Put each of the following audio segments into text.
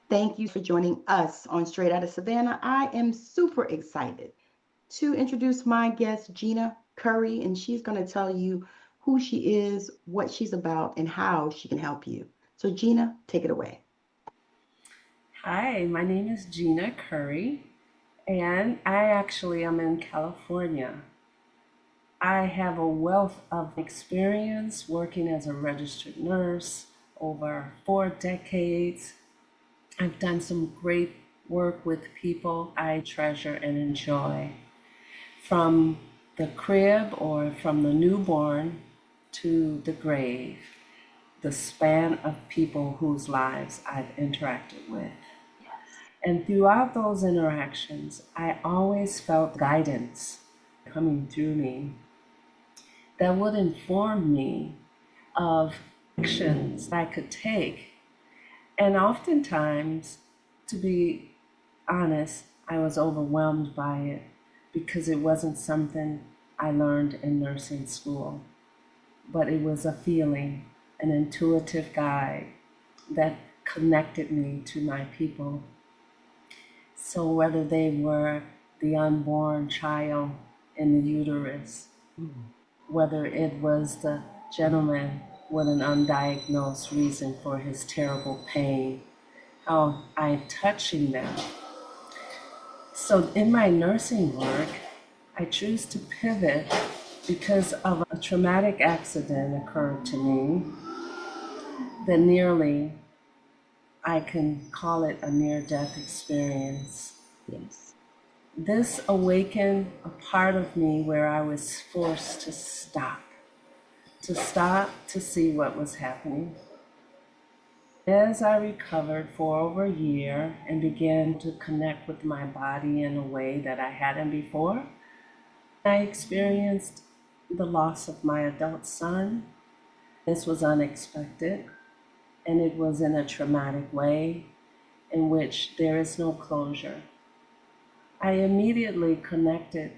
Thank you for joining us on Straight Outta Savannah. I am super excited to introduce my guest, Gina Curry, and she's going to tell you who she is, what she's about, and how she can help you. So, Gina, take it away. Hi, my name is Gina Curry, and I actually am in California. I have a wealth of experience working as a registered nurse over 4 decades. I've done some great work with people I treasure and enjoy, from the crib or from the newborn to the grave, the span of people whose lives I've interacted with. Yes. And throughout those interactions, I always felt guidance coming through me that would inform me of actions I could take. And oftentimes, to be honest, I was overwhelmed by it because it wasn't something I learned in nursing school, but it was a feeling, an intuitive guide that connected me to my people. So whether they were the unborn child in the uterus, Mm. whether it was the gentleman with an undiagnosed reason for his terrible pain, how I'm touching them. So in my nursing work, I choose to pivot because of a traumatic accident occurred to me that nearly, I can call it a near-death experience. Yes. This awakened a part of me where I was forced to stop to see what was happening. As I recovered for over a year and began to connect with my body in a way that I hadn't before, I experienced the loss of my adult son. This was unexpected, and it was in a traumatic way in which there is no closure. I immediately connected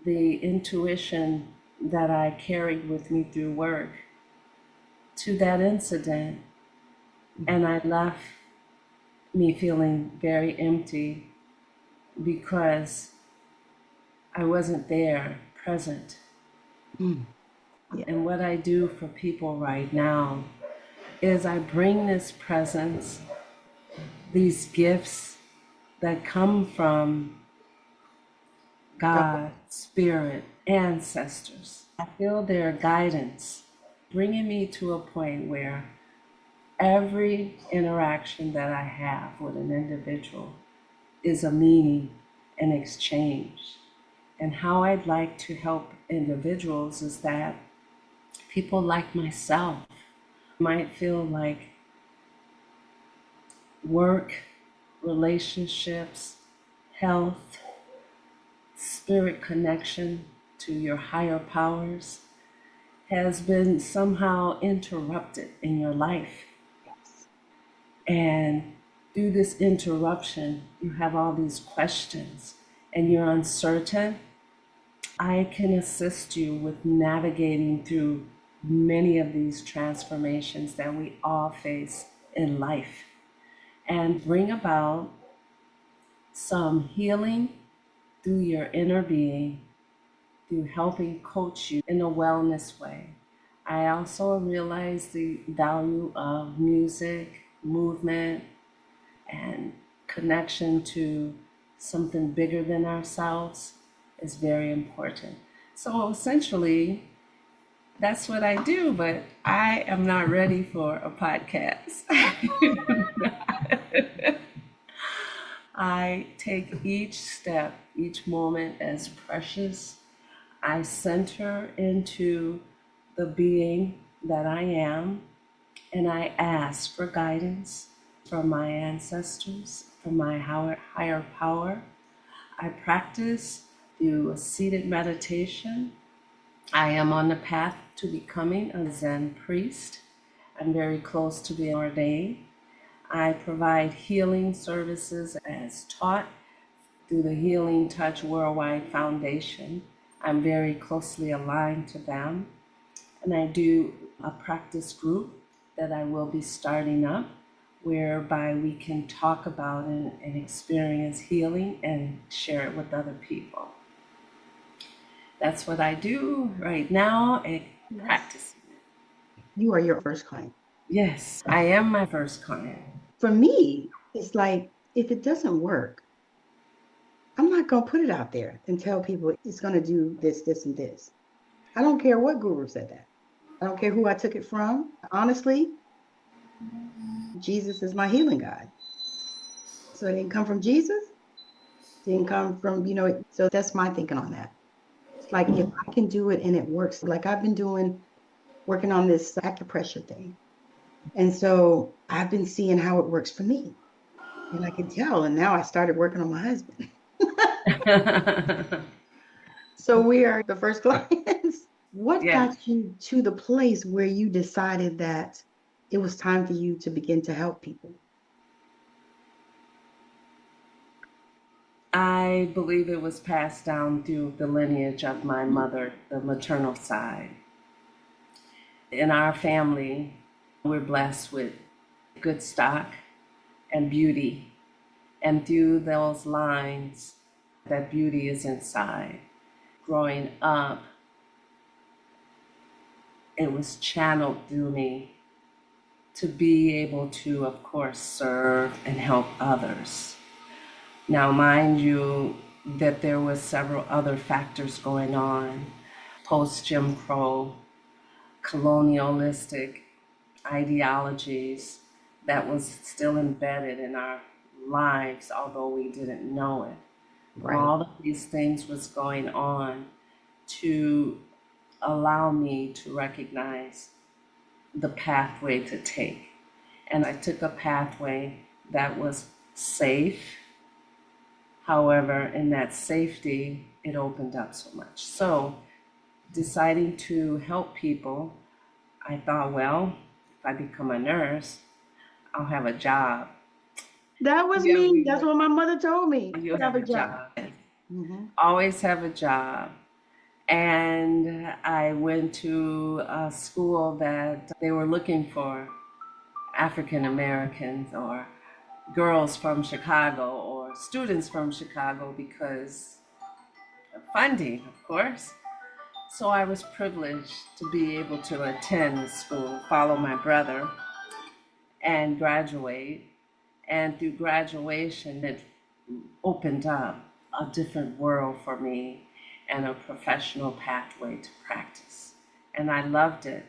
the intuition that I carried with me through work to that incident, and I left me feeling very empty because I wasn't there, present. Mm. Yeah. And what I do for people right now is I bring this presence, these gifts that come from God. God, Spirit, ancestors. I feel their guidance, bringing me to a point where every interaction that I have with an individual is a meaning, an exchange. And how I'd like to help individuals is that people like myself might feel like work, relationships, health, spirit connection to your higher powers has been somehow interrupted in your life. Yes. And through this interruption, you have all these questions and you're uncertain. I can assist you with navigating through many of these transformations that we all face in life and bring about some healing through your inner being, through helping coach you in a wellness way. I also realize the value of music, movement, and connection to something bigger than ourselves is very important. So essentially, that's what I do, but I am not ready for a podcast. I take each step, each moment as precious. I center into the being that I am, and I ask for guidance from my ancestors, from my higher power. I practice through a seated meditation. I am on the path to becoming a Zen priest. I'm very close to being ordained. I provide healing services as taught through the Healing Touch Worldwide Foundation. I'm very closely aligned to them. And I do a practice group that I will be starting up whereby we can talk about and experience healing and share it with other people. That's what I do right now and Yes. practice. You are your first client. Yes, I am my first client. For me, it's like if it doesn't work, I'm not going to put it out there and tell people it's going to do this, this, and this. I don't care what guru said that. I don't care who I took it from. Honestly, Jesus is my healing guide. So it didn't come from Jesus. It didn't come from, so that's my thinking on that. It's like if I can do it and it works, like I've been working on this acupressure thing. And so I've been seeing how it works for me. And I can tell. And now I started working on my husband. So we are the first clients. What Yeah, got you to the place where you decided that it was time for you to begin to help people? I believe it was passed down through the lineage of my mother, the maternal side. In our family, we're blessed with good stock and beauty. And through those lines, that beauty is inside. Growing up, it was channeled through me to be able to, of course, serve and help others. Now, mind you, that there was several other factors going on, post-Jim Crow, colonialistic ideologies that was still embedded in our lives, although we didn't know it. Right. All of these things was going on to allow me to recognize the pathway to take. And I took a pathway that was safe. However, in that safety, it opened up so much. So, deciding to help people, I thought, well, if I become a nurse, I'll have a job. That was Yeah, me. we That's were. what my mother told me. You'll Have have a a job. job. Hmm. Always have a job. And I went to a school that they were looking for African Americans or girls from Chicago or students from Chicago because of funding, of course. So I was privileged to be able to attend the school, follow my brother, and graduate. And through graduation, it opened up a different world for me and a professional pathway to practice. And I loved it.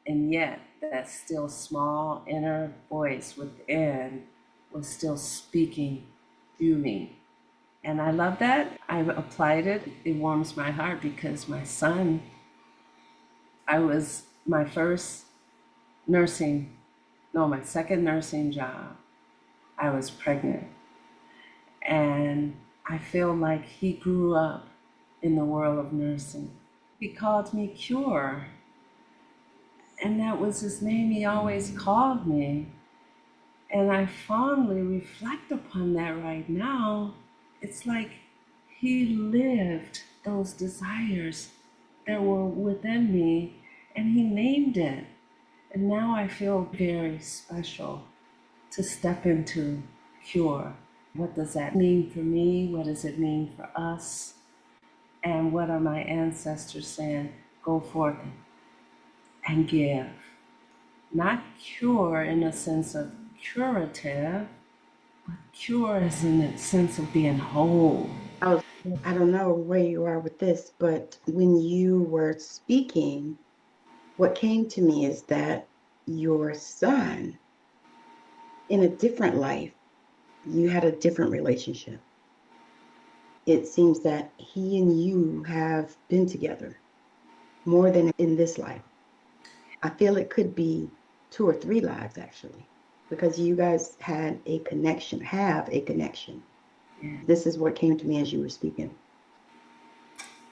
And yet, that still small inner voice within was still speaking to me. And I love that. I've applied it. It warms my heart because my son, I was my first nursing, no, my second nursing job. I was pregnant. And I feel like he grew up in the world of nursing. He called me Cure. And that was his name he always called me. And I fondly reflect upon that right now. It's like he lived those desires that were within me and he named it. And now I feel very special to step into Cure. What does that mean for me? What does it mean for us? And what are my ancestors saying? Go forth and give. Not cure in a sense of curative, but cure is in the sense of being whole. I don't know where you are with this, but when you were speaking, what came to me is that your son, in a different life, you had a different relationship. It seems that he and you have been together more than in this life. I feel it could be two or three lives actually, because you guys have a connection. Yeah. This is what came to me as you were speaking.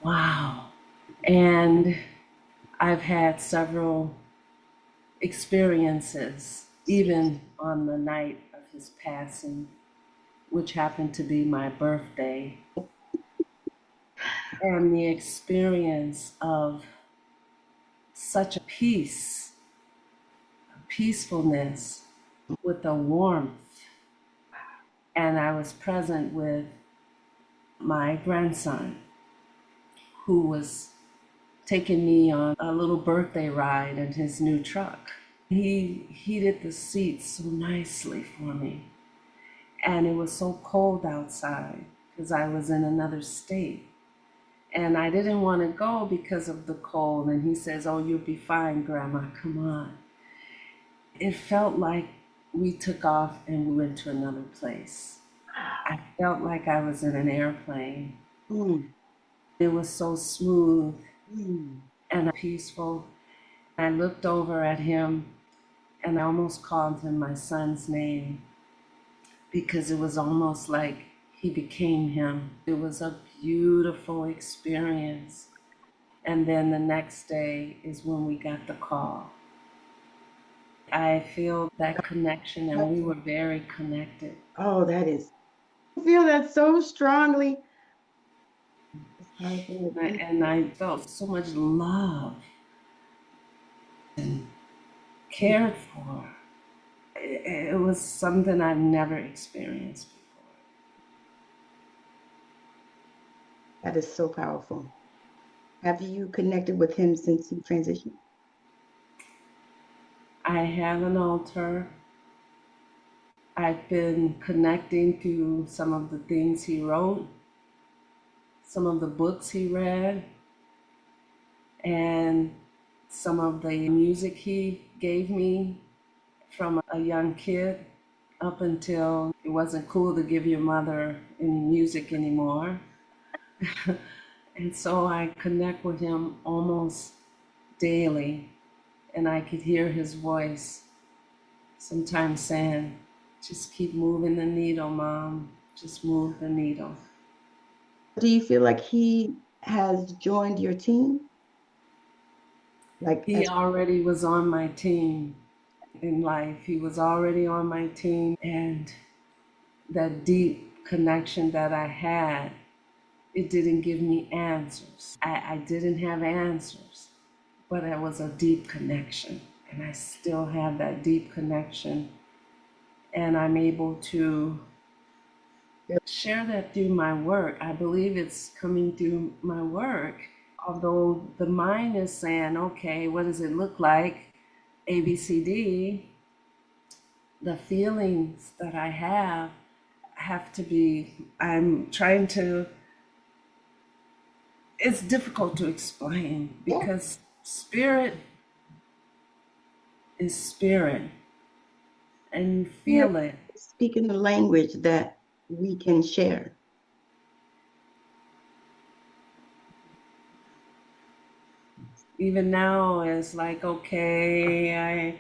Wow. And I've had several experiences, even on the night of his passing, which happened to be my birthday, and the experience of such a peace, a peacefulness, with a warmth. And I was present with my grandson, who was taking me on a little birthday ride in his new truck. He heated the seats so nicely for me. And it was so cold outside because I was in another state. And I didn't want to go because of the cold. And he says, "Oh, you'll be fine, Grandma. Come on." It felt like we took off and we went to another place. I felt like I was in an airplane. Mm, It was so smooth mm. and peaceful. I looked over at him and I almost called him my son's name because it was almost like he became him. It was a beautiful experience. And then the next day is when we got the call. I feel that connection, and we were very connected. Oh, that is, I feel that so strongly. It's powerful. And I felt so much love and cared for. It was something I've never experienced before. That is so powerful. Have you connected with him since you transitioned? I have an altar. I've been connecting to some of the things he wrote, some of the books he read, and some of the music he gave me from a young kid up until it wasn't cool to give your mother any music anymore. And so I connect with him almost daily, and I could hear his voice sometimes saying, "Just keep moving the needle, Mom. Just move the needle." Do you feel like he has joined your team? Like He as already was on my team in life. He was already on my team, and that deep connection that I had, it didn't give me answers. I didn't have answers, but it was a deep connection. And I still have that deep connection. And I'm able to share that through my work. I believe it's coming through my work. Although the mind is saying, okay, what does it look like? A, B, C, D. The feelings that I have to be, I'm trying to, it's difficult to explain yeah, because spirit is spirit and you yeah, feel it. speaking the language that we can share. Even now it's like, okay,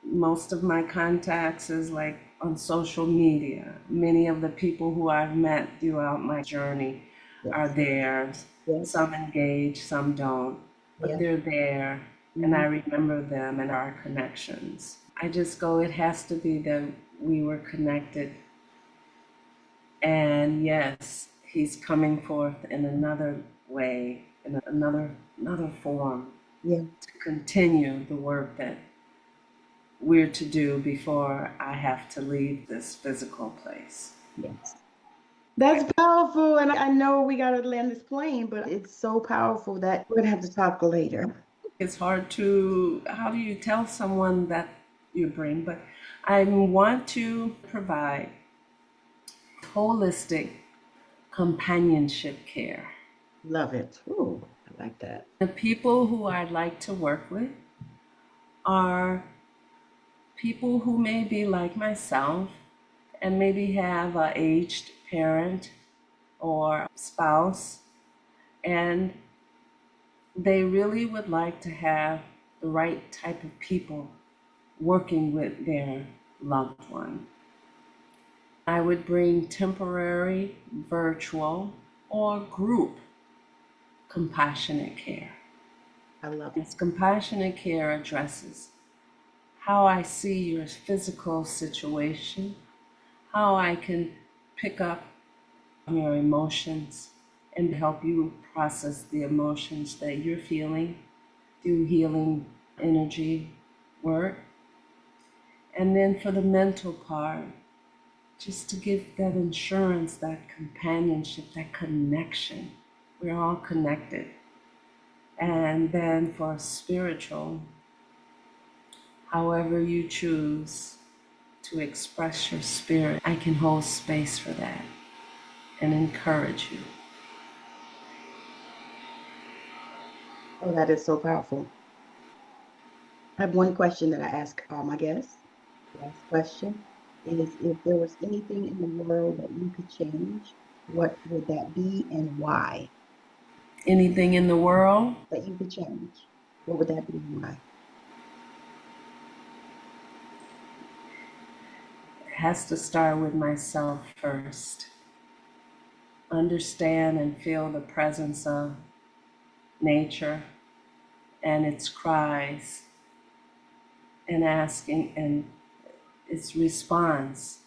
most of my contacts is like on social media. Many of the people who I've met throughout my journey are Yes, there. yes, Some engage, some don't, but yes. they're there and I Mhm. remember them and our connections. I just go, it has to be that we were connected. And yes, he's coming forth in another way, in another form Yeah, to continue the work that we're to do before I have to leave this physical place. yes. That's powerful. And I know we got to land this plane, but it's so powerful that we're going to have to talk later. It's hard to, how do you tell someone that you bring? But I want to provide holistic companionship care. Love it. Ooh, I like that. The people who I'd like to work with are people who may be like myself and maybe have an aged parent or spouse, and they really would like to have the right type of people working with their loved one. I would bring temporary, virtual, or group compassionate care. I love it. This compassionate care addresses how I see your physical situation, how I can pick up your emotions and help you process the emotions that you're feeling through healing energy work. And then for the mental part, just to give that insurance, that companionship, that connection. We're all connected. And then for spiritual, however you choose to express your spirit, I can hold space for that and encourage you. Oh, that is so powerful. I have one question that I ask all my guests. Last question is, if there was anything in the world that you could change, what would that be and why? Anything in the world, That you could change, what would that be and why? has to start with myself first. Understand and feel the presence of nature and its cries and asking and its response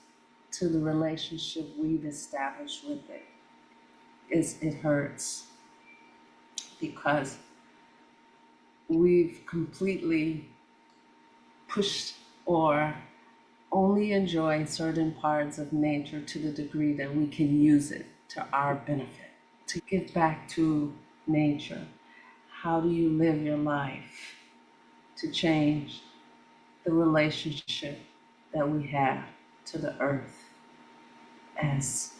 to the relationship we've established with it is it hurts because we've completely pushed or only enjoy certain parts of nature to the degree that we can use it to our benefit. To get back to nature, how do you live your life to change the relationship that we have to the earth, as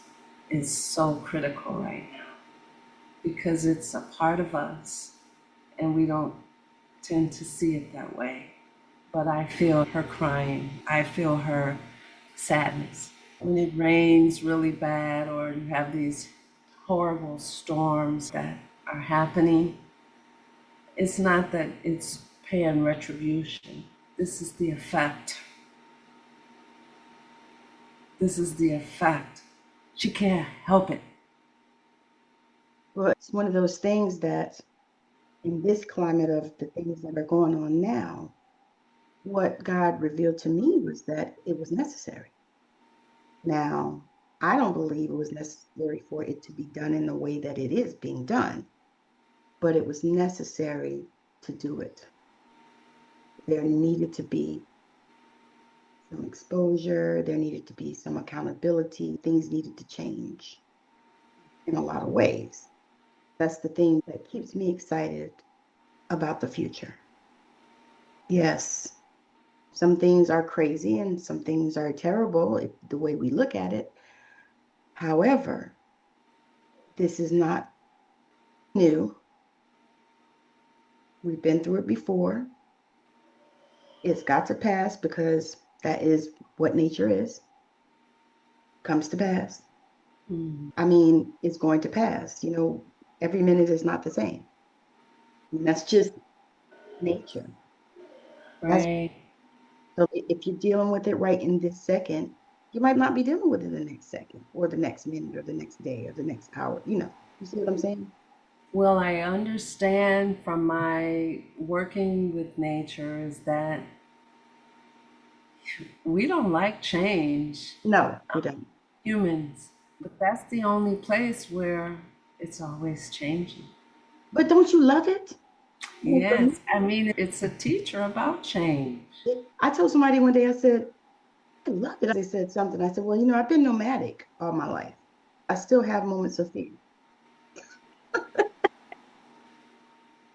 is so critical right now because it's a part of us and we don't tend to see it that way. But I feel her crying, I feel her sadness. When it rains really bad or you have these horrible storms that are happening, it's not that it's paying retribution. This is the effect. This is the effect. She can't help it. Well, it's one of those things that in this climate of the things that are going on now, what God revealed to me was that it was necessary. Now, I don't believe it was necessary for it to be done in the way that it is being done, but it was necessary to do it. There needed to be some exposure, there needed to be some accountability, things needed to change in a lot of ways. That's the thing that keeps me excited about the future. Yes, some things are crazy and some things are terrible the way we look at it. However, this is not new. We've been through it before. It's got to pass because that is what nature is. Comes to pass. I mean, it's going to pass. Every minute is not the same. And that's just nature. That's Right. so if you're dealing with it right in this second, you might not be dealing with it the next second or the next minute or the next day or the next hour. You see what I'm saying? Well, I understand from my working with nature is that we don't like change, No, we don't. humans, but that's the only place where it's always changing. But don't you love it? I mean, for me, Yes, I mean, it's a teacher about change. I told somebody one day, I said, I love it. They said something. I said, well, I've been nomadic all my life. I still have moments of fear.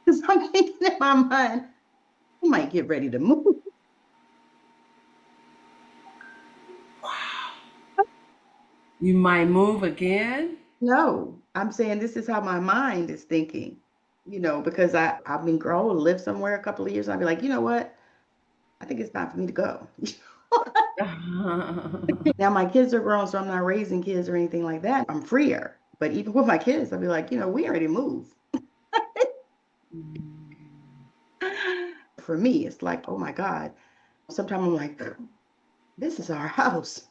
Because I'm thinking in my mind, I might get ready to move. You might move again. No, I'm saying this is how my mind is thinking, because I've been grown, lived somewhere a couple of years, and I'll be like, you know what? I think it's time for me to go. Now my kids are grown, so I'm not raising kids or anything like that. I'm freer. But even with my kids, I'll be like, we already moved. For me, it's like, oh my God. Sometimes I'm like, this is our house.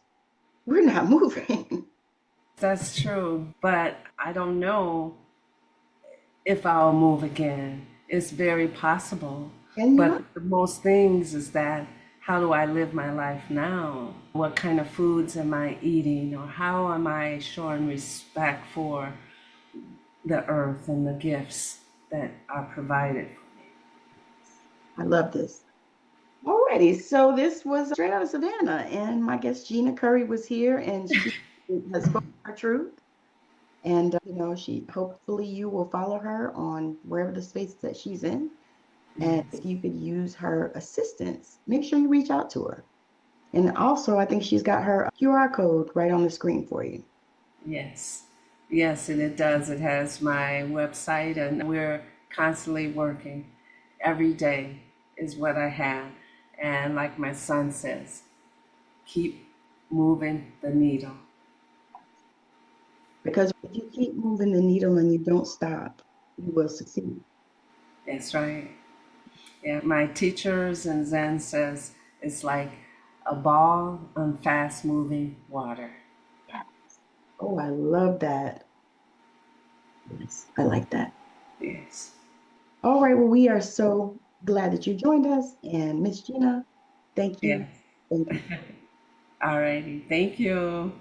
We're not moving. That's true, but I don't know if I'll move again. It's very possible. And But the most things is that how do I live my life now? What kind of foods am I eating? Or how am I showing respect for the earth and the gifts that are provided? I love this. All Alrighty, so this was Straight Out of Savannah, and my guest Gina Curry was here, and she has spoken her truth. And she hopefully you will follow her on wherever the space that she's in. And Yes. if you could use her assistance, make sure you reach out to her. And also, I think she's got her QR code right on the screen for you. Yes. Yes, and it does. It has my website, and we're constantly working. Every day is what I have. And like my son says, keep moving the needle. Because if you keep moving the needle and you don't stop, you will succeed. That's right. Yeah, my teachers and Zen says it's like a ball on fast moving water. Oh, I love that. Yes, I like that. Yes. All right, well, we are so glad that you joined us. And Miss Gina, thank you. Yes. Thank you. All righty. Thank you.